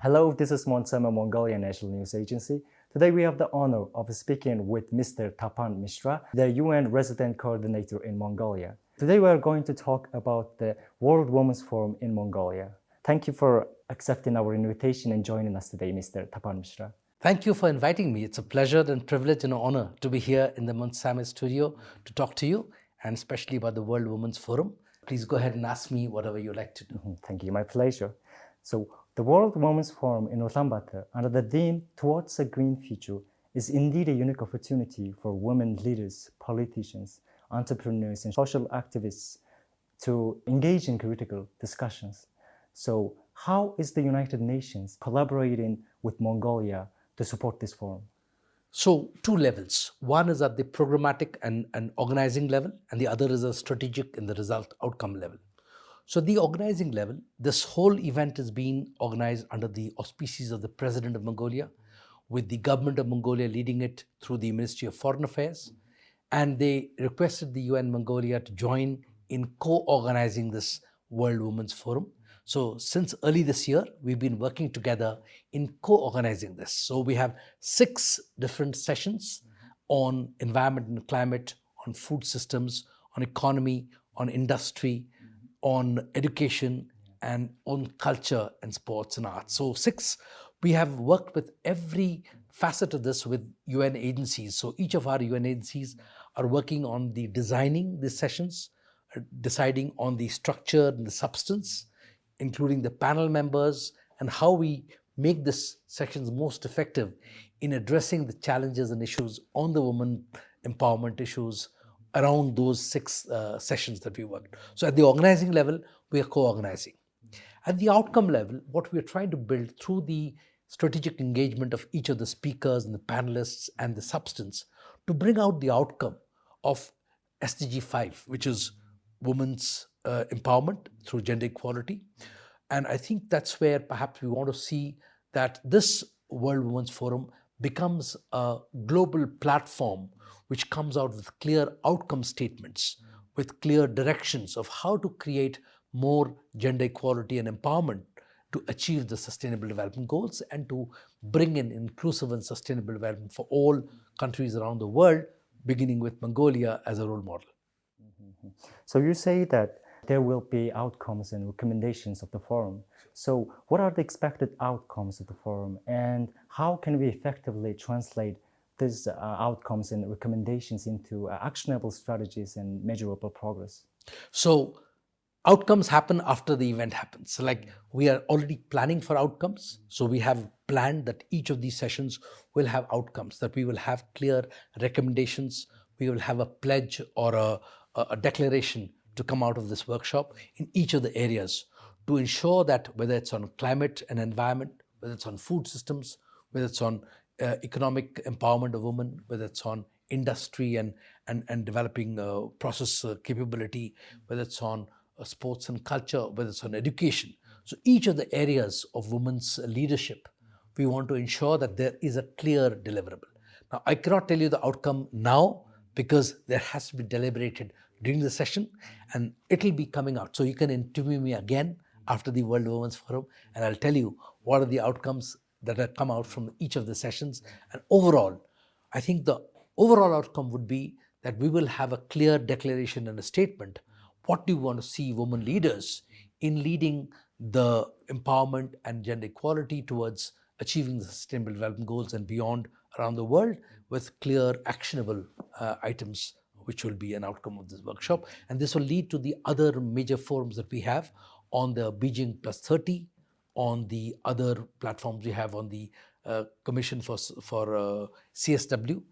Hello, this is Mongolia National News Agency. Today we have the honor of speaking with Mr. Tapan Mishra, the UN Resident Coordinator in Mongolia. Today we are going to talk about the World Women's Forum in Mongolia. Thank you for accepting our invitation and joining us today, Mr. Tapan Mishra. Thank you for inviting me. It's a pleasure and privilege and an honor to be here in the Montsame studio to talk to you, and especially about the World Women's Forum. Please go ahead and ask me whatever you like to do. Thank you, my pleasure. So, the World Women's Forum in Ulaanbaatar, under the theme Towards a Green Future, is indeed a unique opportunity for women leaders, politicians, entrepreneurs, and social activists to engage in critical discussions. So, how is the United Nations collaborating with Mongolia to support this forum? So, two levels. One is at the programmatic and organizing level, and the other is a strategic and the result outcome level. So, the organizing level, this whole event is being organized under the auspices of the President of Mongolia, with the government of Mongolia leading it through the Ministry of Foreign Affairs. And they requested the UN Mongolia to join in co-organizing this World Women's Forum. So since early this year, we've been working together in co-organizing this. So we have 6 different sessions on environment and climate, on food systems, on economy, on industry, on education, and on culture and sports and arts. So 6, we have worked with every facet of this with UN agencies. So each of our UN agencies are working on the designing these sessions, deciding on the structure and the substance, including the panel members, and how we make these sessions most effective in addressing the challenges and issues on the women empowerment issues around those 6 sessions that we worked. So at the organizing level, we are co-organizing. At the outcome level, what we are trying to build through the strategic engagement of each of the speakers and the panelists and the substance to bring out the outcome of SDG 5, which is women's empowerment through gender equality. And I think that's where perhaps we want to see that this World Women's Forum becomes a global platform which comes out with clear outcome statements, with clear directions of how to create more gender equality and empowerment to achieve the Sustainable Development Goals and to bring in inclusive and sustainable development for all countries around the world, beginning with Mongolia as a role model. So you say that there will be outcomes and recommendations of the forum. So what are the expected outcomes of the forum, and how can we effectively translate these outcomes and recommendations into actionable strategies and measurable progress? So outcomes happen after the event happens. So like we are already planning for outcomes. So we have planned that each of these sessions will have outcomes, that we will have clear recommendations, we will have a pledge or a declaration to come out of this workshop in each of the areas to ensure that whether it's on climate and environment, whether it's on food systems, whether it's on economic empowerment of women, whether it's on industry and developing process capability, whether it's on sports and culture, whether it's on education. So each of the areas of women's leadership, we want to ensure that there is a clear deliverable. Now, I cannot tell you the outcome now because there has to be deliberated during the session, and it'll be coming out. So you can interview me again after the World Women's Forum, and I'll tell you what are the outcomes that have come out from each of the sessions. And overall, I think the overall outcome would be that we will have a clear declaration and a statement. What do you want to see women leaders in leading the empowerment and gender equality towards achieving the Sustainable Development Goals and beyond around the world, with clear actionable items, which will be an outcome of this workshop. And this will lead to the other major forums that we have on the Beijing Plus 30, on the other platforms we have on the Commission for CSW,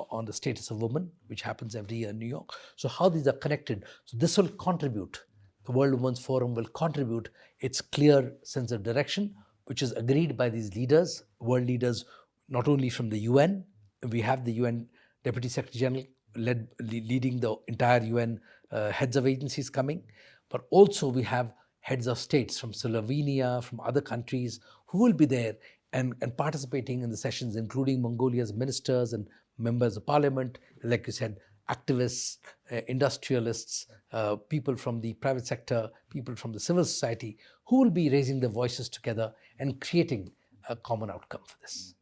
on the status of women, which happens every year in New York. So how these are connected. So this will contribute, the World Women's Forum will contribute its clear sense of direction, which is agreed by these leaders, world leaders, not only from the UN, we have the UN Deputy Secretary General leading the entire UN heads of agencies coming, but also we have heads of states from Slovenia, from other countries who will be there and participating in the sessions, including Mongolia's ministers and members of parliament, like you said, activists, industrialists, people from the private sector, people from the civil society, who will be raising their voices together and creating a common outcome for this.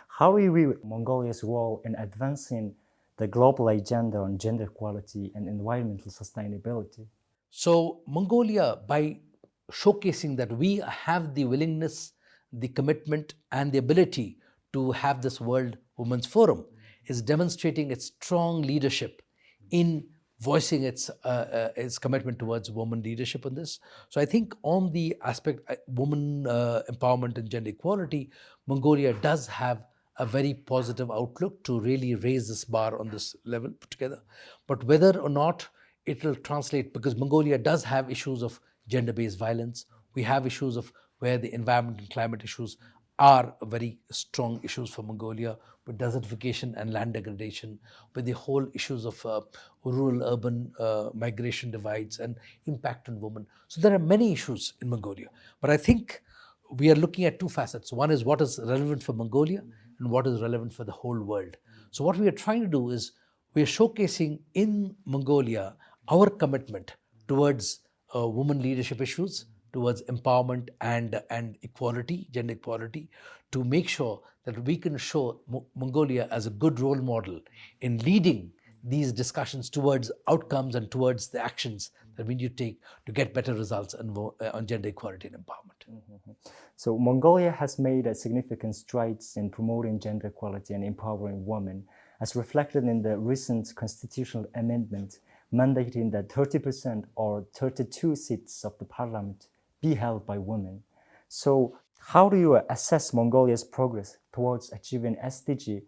How do you view Mongolia's role in advancing the global agenda on gender equality and environmental sustainability? So Mongolia, by showcasing that we have the willingness, the commitment, and the ability to have this World Women's Forum, is demonstrating its strong leadership in voicing its commitment towards women leadership on this. So I think on the aspect women empowerment and gender equality, Mongolia does have a very positive outlook to really raise this bar on this level put together. But whether or not it will translate, because Mongolia does have issues of gender-based violence, we have issues of where the environment and climate issues are very strong issues for Mongolia, with desertification and land degradation, with the whole issues of rural-urban migration divides and impact on women. So there are many issues in Mongolia. But I think we are looking at two facets. One is what is relevant for Mongolia and what is relevant for the whole world. So what we are trying to do is we are showcasing in Mongolia our commitment towards women leadership issues, towards empowerment and equality, gender equality, to make sure that we can show Mongolia as a good role model in leading these discussions towards outcomes and towards the actions that we need to take to get better results on gender equality and empowerment. Mm-hmm. So Mongolia has made a significant strides in promoting gender equality and empowering women, as reflected in the recent constitutional amendment mandating that 30% or 32 seats of the parliament be held by women. So how do you assess Mongolia's progress towards achieving SDG,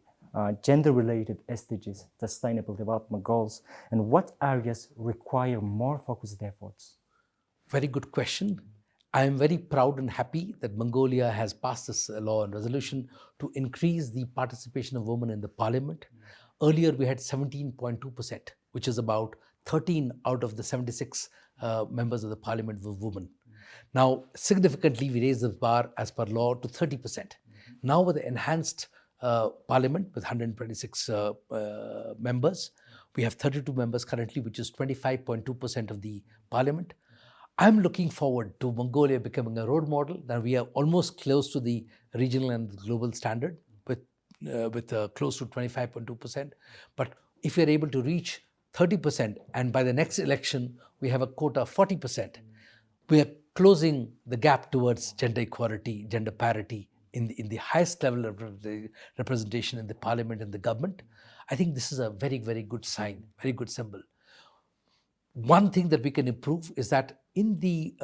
gender-related SDGs, Sustainable Development Goals, and what areas require more focused efforts? Very good question. I am very proud and happy that Mongolia has passed this law and resolution to increase the participation of women in the parliament. Earlier, we had 17.2%, which is about 13 out of the 76 members of the parliament were women. Now, significantly, we raised the bar as per law to 30%. Now, with the enhanced parliament with 126 members, we have 32 members currently, which is 25.2% of the parliament. I'm looking forward to Mongolia becoming a role model. That we are almost close to the regional and global standard with close to 25.2%. But if we are able to reach 30%, and by the next election we have a quota of 40%, we are closing the gap towards gender equality, gender parity in the highest level of representation in the parliament and the government. I think this is a very, very good sign, very good symbol. One thing that we can improve is that in the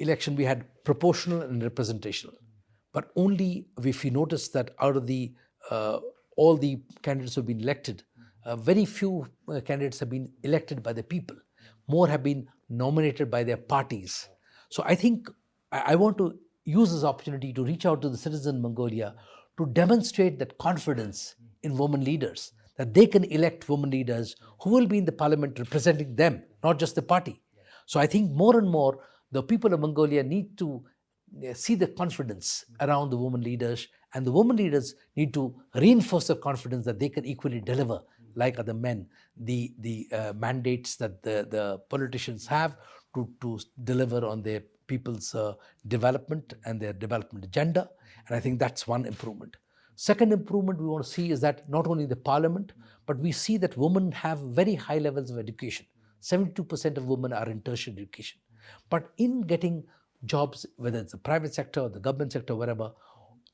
election we had proportional and representational, but only if you notice that out of the all the candidates who have been elected, very few candidates have been elected by the people. More have been nominated by their parties. So I think I want to use this opportunity to reach out to the citizens in Mongolia to demonstrate that confidence in women leaders, that they can elect women leaders who will be in the parliament representing them, not just the party. So I think more and more the people of Mongolia need to see the confidence around the women leaders, and the women leaders need to reinforce the confidence that they can equally deliver, like other men, the mandates that the politicians have to deliver on their people's development and their development agenda. And I think that's one improvement. Second improvement we want to see is that not only the parliament, but we see that women have very high levels of education. 72% of women are in tertiary education. But in getting jobs, whether it's the private sector or the government sector, wherever,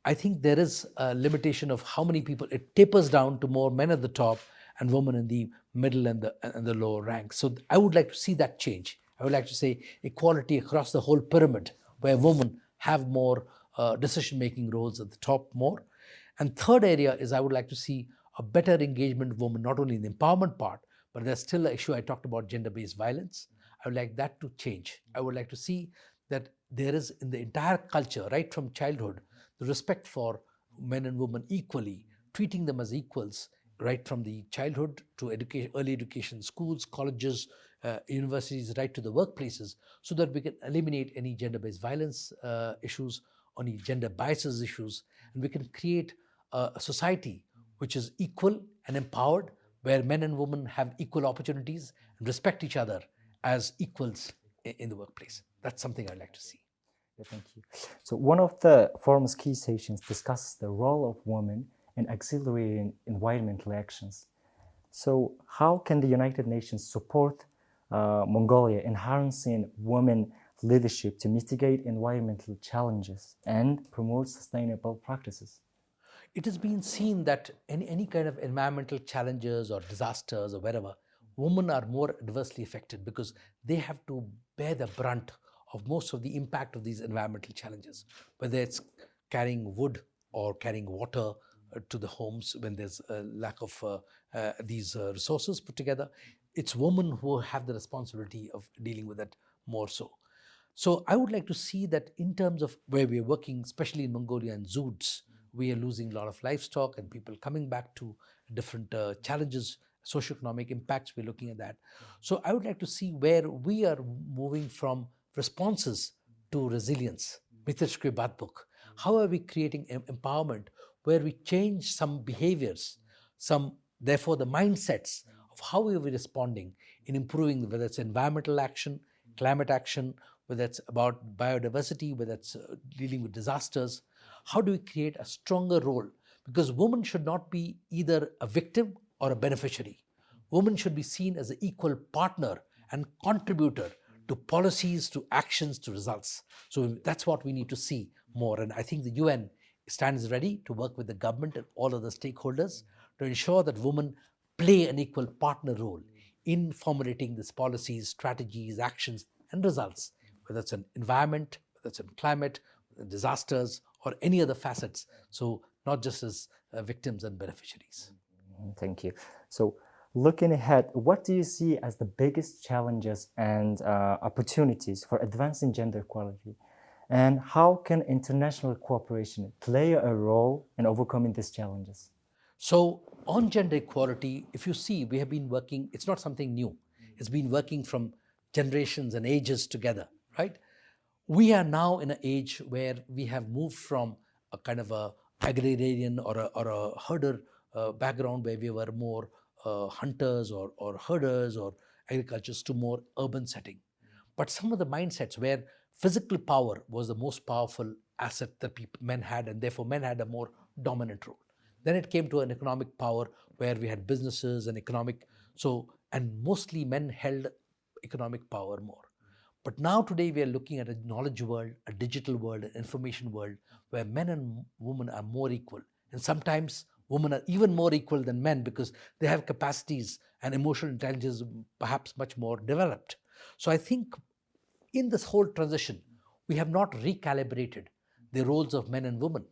I think there is a limitation of how many people. It tapers down to more men at the top and women in the middle and the lower ranks. So I would like to see that change. I would like to say equality across the whole pyramid, where women have more decision-making roles at the top more. And third area is I would like to see a better engagement of women, not only in the empowerment part, but there's still an issue I talked about, gender-based violence. I would like that to change. I would like to see that there is in the entire culture, right from childhood, the respect for men and women equally, treating them as equals, right from the childhood to education, early education, schools, colleges, universities, right to the workplaces, so that we can eliminate any gender-based violence issues, any gender biases issues, and we can create a society which is equal and empowered, where men and women have equal opportunities and respect each other as equals in the workplace. That's something I'd like to see. Yeah, thank you. So one of the forum's key sessions discusses the role of women in accelerating environmental actions. So how can the United Nations support Mongolia in harnessing women leadership to mitigate environmental challenges and promote sustainable practices? It has been seen that any kind of environmental challenges or disasters or wherever, women are more adversely affected because they have to bear the brunt of most of the impact of these environmental challenges, whether it's carrying wood or carrying water to the homes when there's a lack of these resources put together. It's women who have the responsibility of dealing with it more so. So I would like to see that in terms of where we're working, especially in Mongolia and Zoods, we are losing a lot of livestock and people coming back to different challenges, socioeconomic impacts. We're looking at that. So I would like to see where we are moving from responses to resilience. Mitishkri Batbuk. How are we creating empowerment where we change some behaviors, some therefore the mindsets of how are we responding in improving, whether it's environmental action, climate action, whether it's about biodiversity, whether it's dealing with disasters. How do we create a stronger role? Because women should not be either a victim or a beneficiary. Women should be seen as an equal partner and contributor to policies, to actions, to results. So that's what we need to see more. And I think the UN stands ready to work with the government and all other stakeholders to ensure that women play an equal partner role in formulating these policies, strategies, actions, and results, whether it's in environment, whether it's in climate, disasters, or any other facets. So not just as victims and beneficiaries. Thank you. So looking ahead, what do you see as the biggest challenges and opportunities for advancing gender equality? And how can international cooperation play a role in overcoming these challenges? So on gender equality, if you see, we have been working, it's not something new. It's been working from generations and ages together, right? We are now in an age where we have moved from a kind of a agrarian or a herder background where we were more hunters or herders or agriculturists to more urban setting. But some of the mindsets where physical power was the most powerful asset that men had, and therefore men had a more dominant role. Then it came to an economic power where we had businesses and economic, so, and mostly men held economic power more. But now today we are looking at a knowledge world, a digital world, an information world where men and women are more equal. And sometimes women are even more equal than men because they have capacities and emotional intelligence perhaps much more developed. So I think in this whole transition, we have not recalibrated the roles of men and women.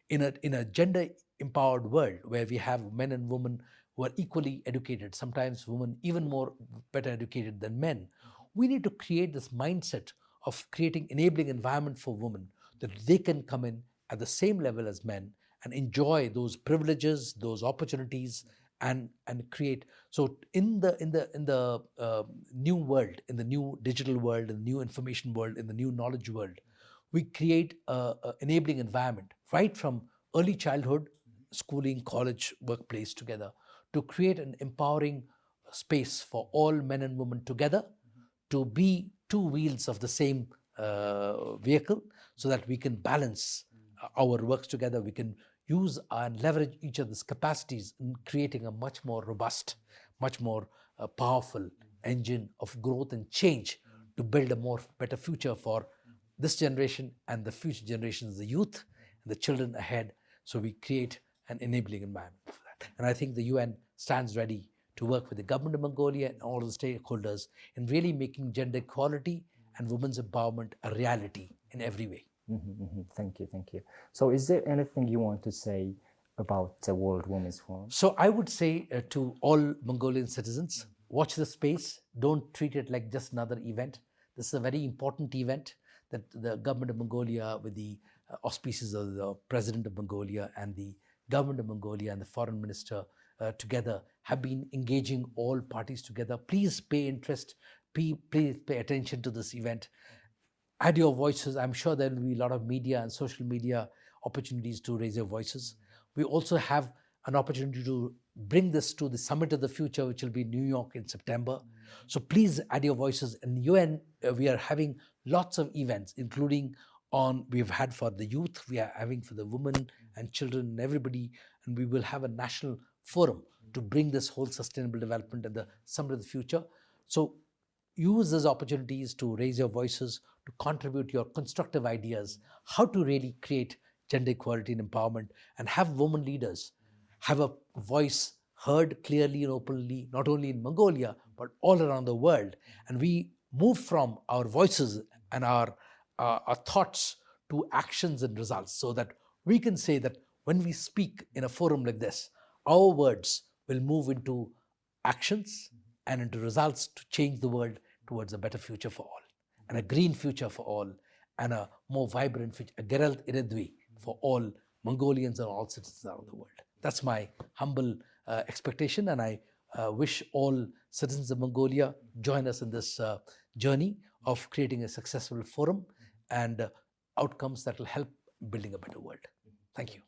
In a gender empowered world where we have men and women who are equally educated, sometimes women even more better educated than men, we need to create this mindset of creating enabling environment for women that they can come in at the same level as men and enjoy those privileges, those opportunities, and create. So in the new world, in the new digital world, in the new information world, in the new knowledge world, we create a enabling environment right from early childhood, schooling, college, workplace together to create an empowering space for all men and women together to be two wheels of the same vehicle so that we can balance our works together. We can use and leverage each other's capacities in creating a much more robust, much more powerful engine of growth and change to build a more better future for this generation and the future generations, the youth and the children ahead. So we create an enabling environment for that. And I think the UN stands ready to work with the government of Mongolia and all the stakeholders in really making gender equality and women's empowerment a reality in every way. Thank you, thank you. So is there anything you want to say about the World Women's Forum? So I would say to all Mongolian citizens, watch the space. Don't treat it like just another event. This is a very important event that the government of Mongolia, with the auspices of the president of Mongolia and the government of Mongolia and the foreign minister together, have been engaging all parties together. Please pay interest. Please pay attention to this event. Add your voices. I'm sure there will be a lot of media and social media opportunities to raise your voices. We also have an opportunity to bring this to the Summit of the Future, which will be in New York in September. So please add your voices. In UN, we are having lots of events, including we've had for the youth, we are having for the women and children and everybody, and we will have a national forum to bring this whole sustainable development and the summit of the future. So use those opportunities to raise your voices, to contribute your constructive ideas, how to really create gender equality and empowerment, and have women leaders have a voice heard clearly and openly, not only in Mongolia, but all around the world. And we move from our voices and our thoughts to actions and results, so that we can say that when we speak in a forum like this, our words will move into actions and into results to change the world towards a better future for all, and a green future for all, and a more vibrant future, a Geralt Iredwi for all Mongolians and all citizens around the world. That's my humble expectation, and I wish all citizens of Mongolia join us in this journey of creating a successful forum and outcomes that will help building a better world. Thank you.